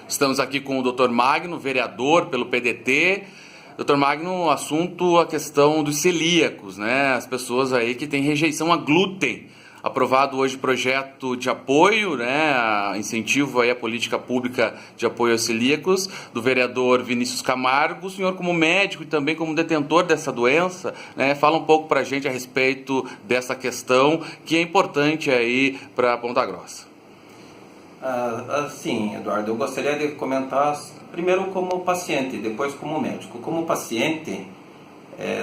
Estamos aqui com o Dr. Magno, vereador pelo PDT. Dr. Magno, assunto a questão dos celíacos, né? As pessoas aí que têm rejeição a glúten. Aprovado hoje projeto de apoio, né? Incentivo aí à política pública de apoio aos celíacos, do vereador Vinícius Camargo. O senhor, como médico e também como detentor dessa doença, né? Fala um pouco para a gente a respeito dessa questão que é importante aí para Ponta Grossa. Sim, Eduardo, eu gostaria de comentar primeiro como paciente, depois como médico. Como paciente,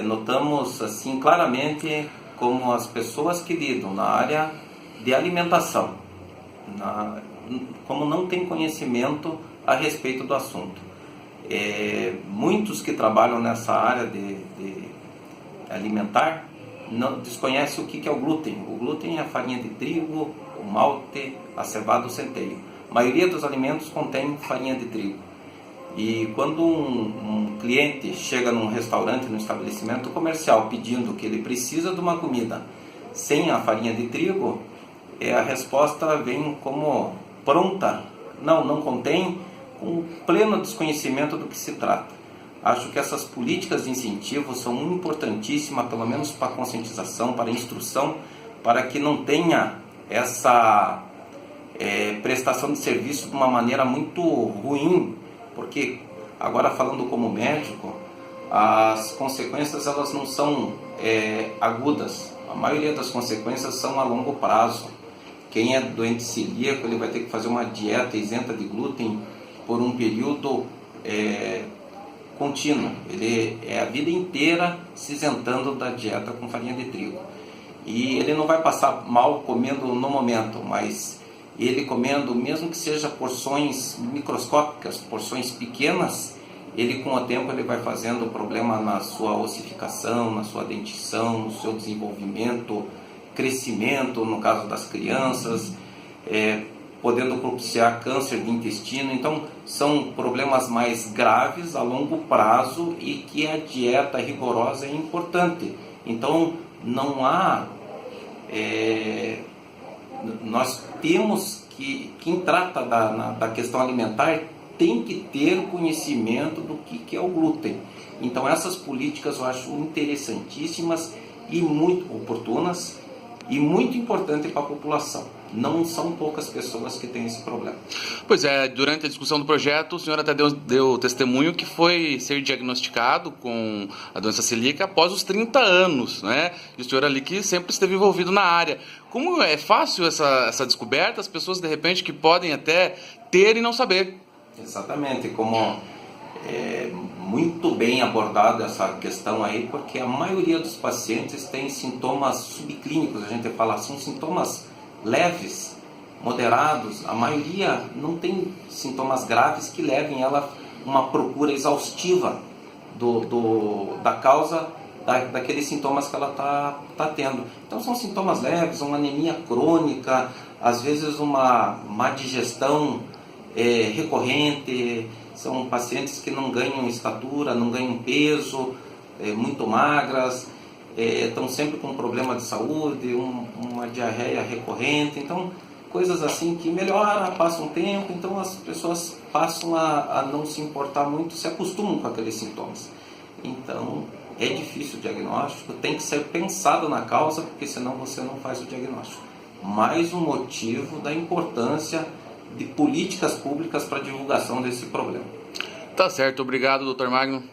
notamos assim claramente como as pessoas que lidam na área de alimentação, como não tem conhecimento a respeito do assunto. Muitos que trabalham nessa área de alimentar não desconhecem o que é o glúten. O glúten é a farinha de trigo, o malte, a cevada, o centeio. A maioria dos alimentos contém farinha de trigo. E quando um cliente chega num restaurante, num estabelecimento comercial, pedindo que ele precisa de uma comida sem a farinha de trigo, a resposta vem como pronta. Não contém, com pleno desconhecimento do que se trata. Acho que essas políticas de incentivo são muito importantíssimas, pelo menos para a conscientização, para a instrução, para que não tenha essa prestação de serviço de uma maneira muito ruim, porque agora falando como médico, as consequências elas não são agudas, a maioria das consequências são a longo prazo. Quem é doente celíaco, ele vai ter que fazer uma dieta isenta de glúten por um período contínuo, ele é a vida inteira se isentando da dieta com farinha de trigo. E ele não vai passar mal comendo no momento, mas ele comendo, mesmo que seja porções microscópicas, porções pequenas, ele com o tempo ele vai fazendo problema na sua ossificação, na sua dentição, no seu desenvolvimento, crescimento, no caso das crianças, podendo propiciar câncer de intestino. Então, são problemas mais graves a longo prazo e que a dieta rigorosa é importante. Então, não há... nós temos que, quem trata da questão alimentar tem que ter conhecimento do que é o glúten. Então essas políticas eu acho interessantíssimas e muito oportunas e muito importante para a população. Não são poucas pessoas que têm esse problema. Pois é, durante a discussão do projeto, o senhor até deu testemunho que foi ser diagnosticado com a doença celíaca após os 30 anos, né? E o senhor ali que sempre esteve envolvido na área. Como é fácil essa descoberta, as pessoas de repente que podem até ter e não saber? Exatamente, como muito bem abordada essa questão aí, porque a maioria dos pacientes tem sintomas subclínicos, a gente fala, são sintomas leves, moderados. A maioria não tem sintomas graves que levem ela a uma procura exaustiva da causa daqueles sintomas que ela tá tendo. Então são sintomas leves, uma anemia crônica, às vezes uma má digestão recorrente. São pacientes que não ganham estatura, não ganham peso, muito magras, estão sempre com problema de saúde, uma diarreia recorrente. Então, coisas assim que melhora, passa um tempo, então as pessoas passam a não se importar muito, se acostumam com aqueles sintomas. Então, é difícil o diagnóstico, tem que ser pensado na causa, porque senão você não faz o diagnóstico. Mais um motivo da importância de políticas públicas para a divulgação desse problema. Tá certo, obrigado, Dr. Magno.